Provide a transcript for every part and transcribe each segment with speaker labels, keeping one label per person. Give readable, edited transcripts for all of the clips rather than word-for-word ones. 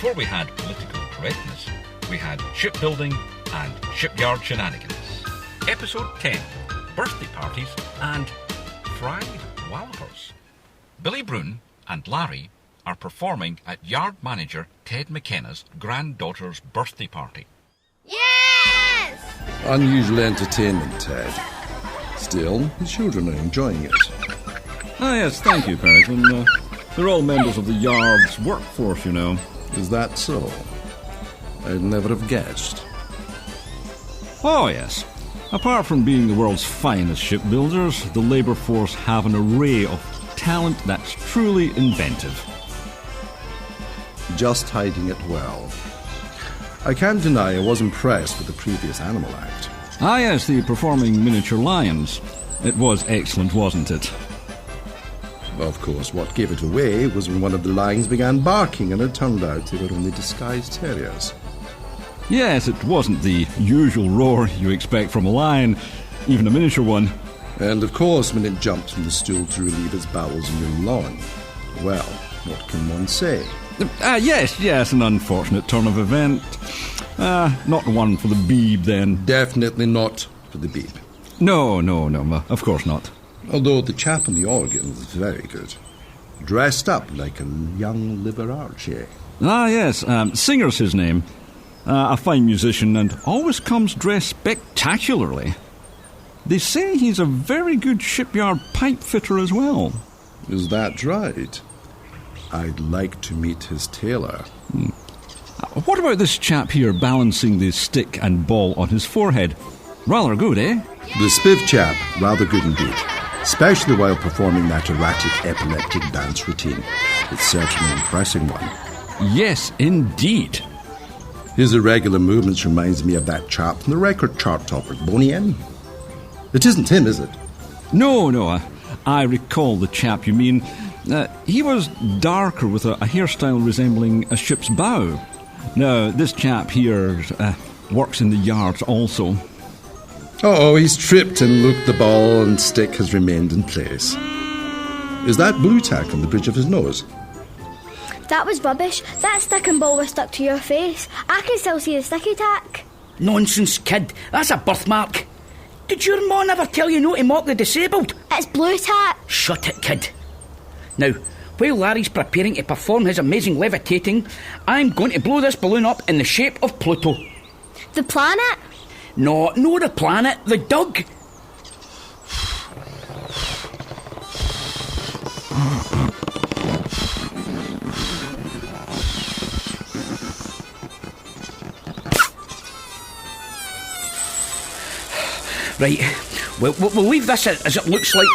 Speaker 1: before we had political correctness, we had shipbuilding and shipyard shenanigans. Episode 10, birthday parties and fried Wallopers. Billy Broon and Larry are performing at yard manager Ted Mckenna's granddaughter's birthday party.
Speaker 2: Yes!
Speaker 3: Unusual entertainment, Ted. Still, the children are enjoying it.
Speaker 4: Ah, yes, thank you, Perequin. They're all members of the yard's workforce, you know.
Speaker 3: Is that so? I'd never have guessed.
Speaker 4: Oh, yes. Apart from being the world's finest shipbuilders, the labour force have an array of talent that's truly inventive.
Speaker 3: Just hiding it well. I can't deny I was impressed with the previous Animal Act.
Speaker 4: Ah, yes, the performing miniature lions. It was excellent, wasn't it?
Speaker 3: Of course, what gave it away was when one of the lions began barking and it turned out they were only disguised terriers.
Speaker 4: Yes, it wasn't the usual roar you expect from a lion, even a miniature one.
Speaker 3: And of course, when it jumped from the stool to relieve its bowels in your lawn. Well, what can one say?
Speaker 4: Yes, an unfortunate turn of event. Not one for the beeb, then.
Speaker 3: Definitely not for the beeb.
Speaker 4: No, of course not.
Speaker 3: Although the chap on the organ was very good. Dressed up like a young Liberace.
Speaker 4: Ah, yes, Singer's his name. A fine musician and always comes dressed spectacularly. They say he's a very good shipyard pipe fitter as well.
Speaker 3: Is that right? I'd like to meet his tailor.
Speaker 4: What about this chap here balancing the stick and ball on his forehead? Rather good, eh?
Speaker 3: The spiv chap, rather good indeed. Especially while performing that erratic epileptic dance routine. It's certainly an impressive one.
Speaker 4: Yes, indeed.
Speaker 3: His irregular movements reminds me of that chap from the record chart topper, Boney M. It isn't him, is it?
Speaker 4: No, I recall the chap you mean. He was darker with a hairstyle resembling a ship's bow. Now, this chap here works in the yards also.
Speaker 3: Oh, he's tripped and look, the ball and stick has remained in place. Is that blue tack on the bridge of his nose?
Speaker 2: That was rubbish. That stick and ball was stuck to your face. I can still see the sticky tack.
Speaker 5: Nonsense, kid. That's a birthmark. Did your mum ever tell you not to mock the disabled?
Speaker 2: It's blue tack.
Speaker 5: Shut it, kid. Now, while Larry's preparing to perform his amazing levitating, I'm going to blow this balloon up in the shape of Pluto.
Speaker 2: The planet?
Speaker 5: No, the planet, the Doug. Right, we'll leave this as it looks like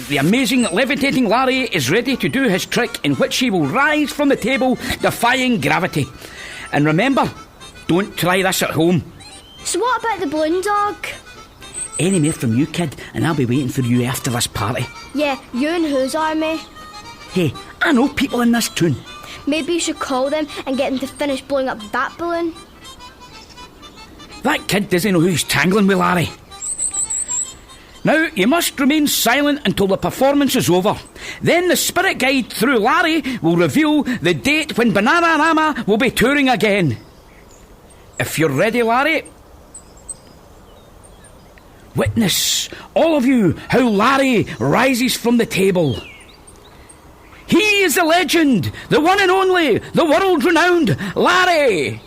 Speaker 5: the amazing levitating Larry is ready to do his trick in which he will rise from the table defying gravity. And remember, don't try this at home.
Speaker 2: So what about the balloon dog?
Speaker 5: Any more from you, kid, and I'll be waiting for you after this party.
Speaker 2: Yeah, you and whose army?
Speaker 5: Hey, I know people in this tune.
Speaker 2: Maybe you should call them and get them to finish blowing up that balloon.
Speaker 5: That kid doesn't know who's tangling with Larry. Now, you must remain silent until the performance is over. Then the spirit guide through Larry will reveal the date when Bananarama will be touring again. If you're ready, Larry, witness, all of you, how Larry rises from the table. He is the legend, the one and only, the world-renowned Larry.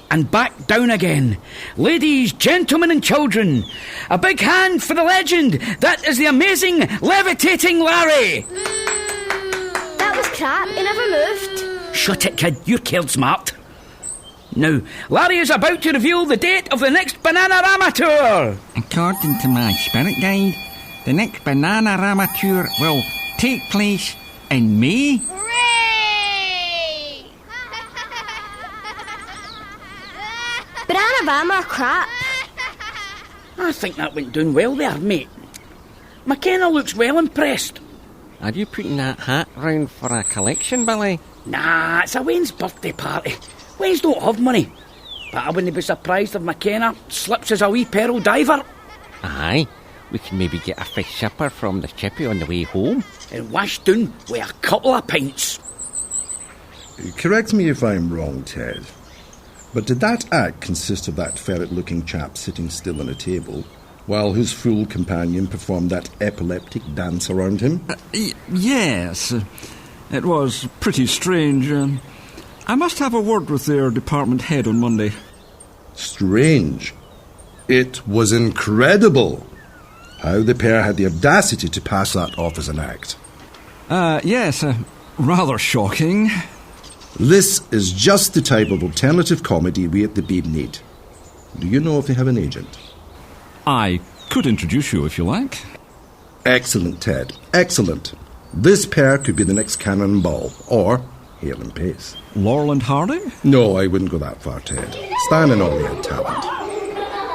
Speaker 5: And back down again. Ladies, gentlemen and children, a big hand for the legend that is the amazing Levitating Larry.
Speaker 2: That was crap, he never moved.
Speaker 5: Shut it, kid, you're cared smart. Now, Larry is about to reveal the date of the next Bananarama tour.
Speaker 6: According to my spirit guide, the next Bananarama tour will take place in May.
Speaker 2: Bananarama are crap.
Speaker 5: I think that went down well there, mate. McKenna looks well impressed.
Speaker 6: Are you putting that hat round for a collection, Billy?
Speaker 5: Nah, it's a Wayne's birthday party. Wayne's don't have money. But I wouldn't be surprised if McKenna slips as a wee pearl diver.
Speaker 6: Aye, we can maybe get a fish supper from the chippy on the way home.
Speaker 5: And wash down with a couple of pints.
Speaker 3: Correct me if I'm wrong, Ted, but did that act consist of that ferret-looking chap sitting still on a table while his fool companion performed that epileptic dance around him?
Speaker 4: Yes. It was pretty strange. I must have a word with their department head on Monday.
Speaker 3: Strange. It was incredible how the pair had the audacity to pass that off as an act.
Speaker 4: Yes, rather shocking.
Speaker 3: This is just the type of alternative comedy we at the Beeb need. Do you know if they have an agent?
Speaker 4: I could introduce you if you like.
Speaker 3: Excellent, Ted. Excellent. This pair could be the next Cannonball, or Hale and Pace.
Speaker 4: Laurel and Harding?
Speaker 3: No, I wouldn't go that far, Ted. Stan and Ollie had talent.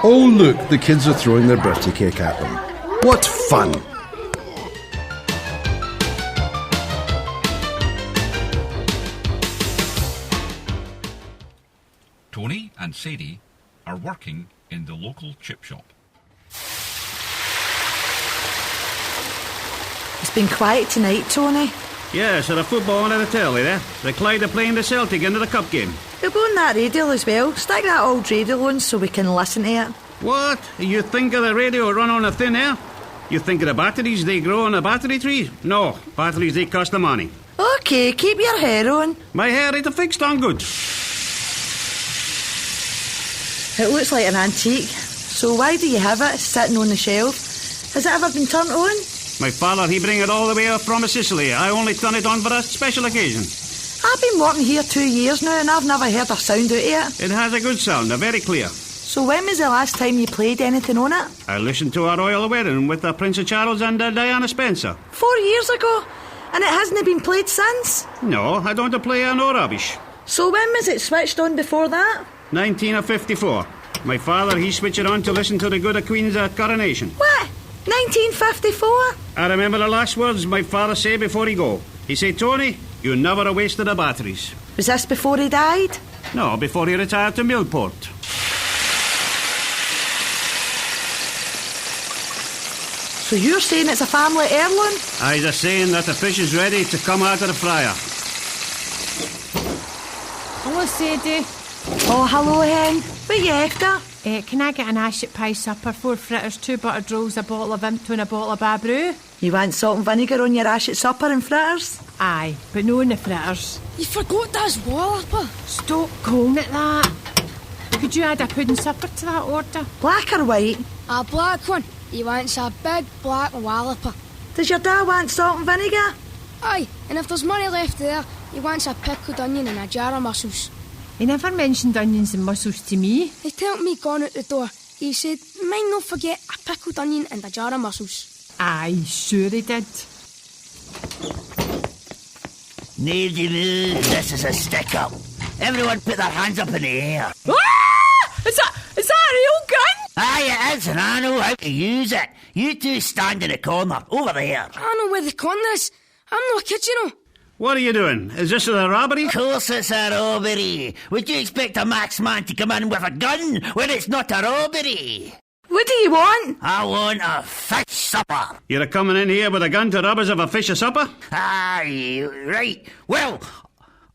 Speaker 3: Oh, look, the kids are throwing their birthday cake at them. What fun!
Speaker 1: Tony and Sadie are working in the local chip shop.
Speaker 7: It's been quiet tonight, Tony.
Speaker 8: Yes, there's a football on the telly there. The Clyde are playing the Celtic into the cup game.
Speaker 7: We'll go on that radio as well. Stick that old radio on so we can listen to it.
Speaker 8: What? You think of the radio run on a thin air? You think of the batteries they grow on a battery tree? No, batteries they cost the money.
Speaker 7: OK, keep your hair on.
Speaker 8: My hair ain't fixed on good.
Speaker 7: It looks like an antique. So why do you have it sitting on the shelf? Has it ever been turned on?
Speaker 8: My father, he bring it all the way up from Sicily. I only turn it on for a special occasion.
Speaker 7: I've been working here 2 years now and I've never heard a sound out of it.
Speaker 8: It has a good sound, very clear.
Speaker 7: So when was the last time you played anything on it?
Speaker 8: I listened to a royal wedding with the Prince of Charles and Diana Spencer.
Speaker 7: 4 years ago? And it hasn't been played since?
Speaker 8: No, I don't play no rubbish.
Speaker 7: So when was it switched on before that?
Speaker 8: 1954. My father, he switched it on to listen to the good Queen's coronation.
Speaker 7: What? 1954?
Speaker 8: I remember the last words my father said before he go. He said, Tony, you never a wasted the batteries.
Speaker 7: Was this before he died?
Speaker 8: No, before he retired to Millport.
Speaker 7: So you're saying it's a family heirloom?
Speaker 8: I just saying that the fish is ready to come out of the fryer.
Speaker 9: Hello, Sadie.
Speaker 7: Oh, hello, Hen. What are you after?
Speaker 9: Can I get an ashit pie supper, 4 fritters, 2 buttered rolls, a bottle of Vimto and a bottle of Babrew?
Speaker 7: You want salt and vinegar on your ashit supper and fritters?
Speaker 9: Aye, but no on the fritters.
Speaker 2: You forgot that's Walloper.
Speaker 9: Stop calling it that. Could you add a pudding supper to that order?
Speaker 7: Black or white?
Speaker 2: A black one. He wants a big black Walloper.
Speaker 7: Does your dad want salt and vinegar?
Speaker 2: Aye, and if there's money left there, he wants a pickled onion and a jar of mussels.
Speaker 9: He never mentioned onions and mussels to me.
Speaker 2: He told me gone out the door. He said, mind not forget a pickled onion and a jar of mussels.
Speaker 9: Aye, sure he did.
Speaker 10: Nobody move, this is a stick-up. Everyone put their hands up in the air.
Speaker 9: Ah! Is that a real gun?
Speaker 10: Aye, it is, and I know how to use it. You two stand in the corner, over there.
Speaker 2: I know where the corner is. I'm not kidding you.
Speaker 8: What are you doing? Is this a robbery?
Speaker 10: Of course it's a robbery. Would you expect a marksman to come in with a gun when it's not a robbery?
Speaker 7: What do you want?
Speaker 10: I want a fish supper.
Speaker 8: You're coming in here with a gun to rob us of a fish supper?
Speaker 10: Aye, right. Well,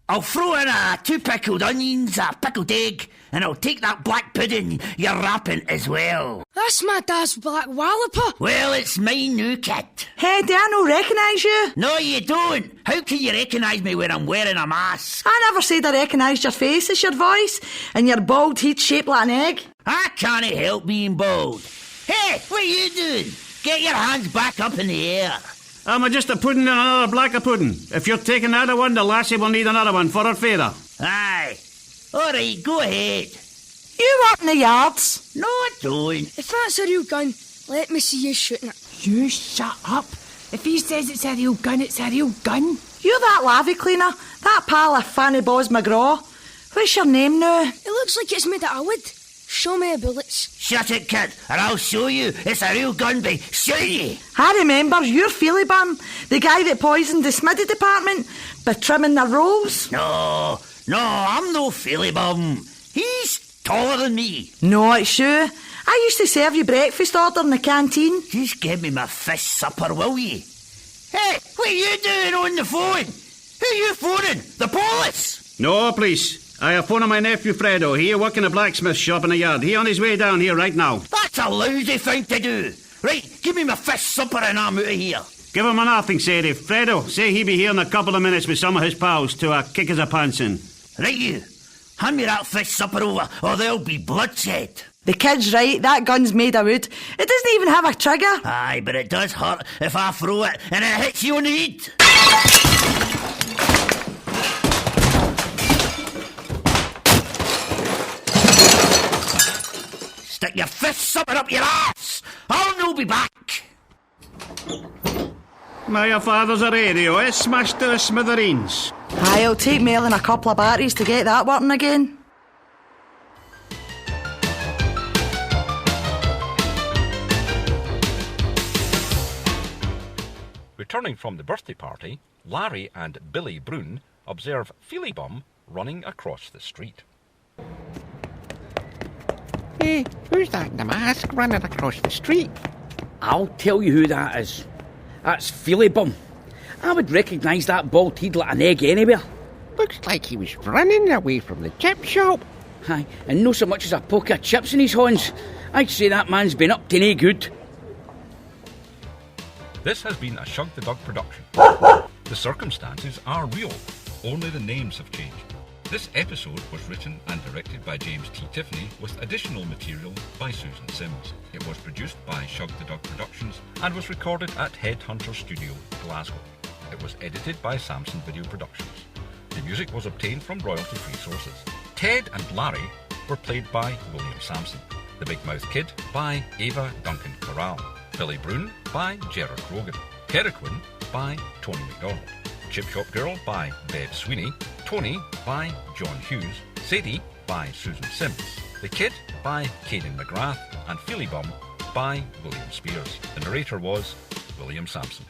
Speaker 10: I'll throw in 2 pickled onions, a pickled egg, and I'll take that black pudding you're wrapping as well.
Speaker 2: That's my dad's black Walloper.
Speaker 10: Well, it's mine now, kid.
Speaker 7: Hey, do I not recognise you?
Speaker 10: No, you don't. How can you recognise me when I'm wearing a mask?
Speaker 7: I never said I recognised your face. It's your voice and your bald head shaped like an egg.
Speaker 10: I can't help being bald. Hey, what are you doing? Get your hands back up in the air.
Speaker 8: I'm just a pudding and another black of pudding. If you're taking another one, the lassie will need another one for her favour.
Speaker 10: Aye. All right, go ahead.
Speaker 7: You work in the yards?
Speaker 10: No, I don't.
Speaker 2: If that's a real gun, let me see you shooting it.
Speaker 9: You shut up. If he says it's a real gun, it's a real gun.
Speaker 7: You're that lavvy cleaner, that pal of Fanny Boz McGraw. What's your name now?
Speaker 2: It looks like it's made out of wood. Show me the bullets.
Speaker 10: Shut it, kid, and I'll show you. It's a real gun, by shooty.
Speaker 7: I remember you're Feely Bum, the guy that poisoned the Smiddy department by trimming their rolls.
Speaker 10: No, I'm no Feely Bum. He's taller than me.
Speaker 7: No, it's you. I used to serve you breakfast order in the canteen.
Speaker 10: Just give me my fish supper, will ye? Hey, what are you doing on the phone? Who are you phoning? The police?
Speaker 8: No, police. I have phoned my nephew Fredo. He working a blacksmith shop in the yard. He on his way down here right now.
Speaker 10: That's a lousy thing to do. Right, give me my fish supper and I'm out of here.
Speaker 8: Give him a nothing, Sheriff. Fredo, say he be here in a couple of minutes with some of his pals to kick his pants in.
Speaker 10: Right, you. Hand me that fish supper over or there'll be bloodshed.
Speaker 7: The kid's right, that gun's made of wood. It doesn't even have a trigger.
Speaker 10: Aye, but it does hurt if I throw it and it hits you in the head. Stick your fish supper up your ass. I'll no be back.
Speaker 8: My father's a radio, it's smashed to the smithereens.
Speaker 7: Aye, it'll take more than a couple of batteries to get that working again.
Speaker 1: Returning from the birthday party, Larry and Billy Broon observe Feelybum running across the street.
Speaker 6: Hey, who's that in the mask running across the street?
Speaker 5: I'll tell you who that is. That's Feelybum. I would recognise that bald head like an egg anywhere.
Speaker 6: Looks like he was running away from the chip shop.
Speaker 5: Aye, and no so much as a poke of chips in his horns. I'd say that man's been up to no good.
Speaker 1: This has been a Shug the Dog production. The circumstances are real, only the names have changed. This episode was written and directed by James T. Tiffany with additional material by Susan Sims. It was produced by Shug the Dog Productions and was recorded at Headhunter Studio, Glasgow. It was edited by Samson Video Productions. The music was obtained from royalty-free sources. Ted and Larry were played by William Sampson. The Big Mouth Kid by Ava Duncan Corral. Billy Broon by Gerard Grogan. Perequin by Tony MacDonald. Chip Shop Girl by Bev Sweeney. Tony by John Hughes. Sadie by Susan Sims. The Kid by Caden McGrath. And Feelybum by William Spears. The narrator was William Sampson.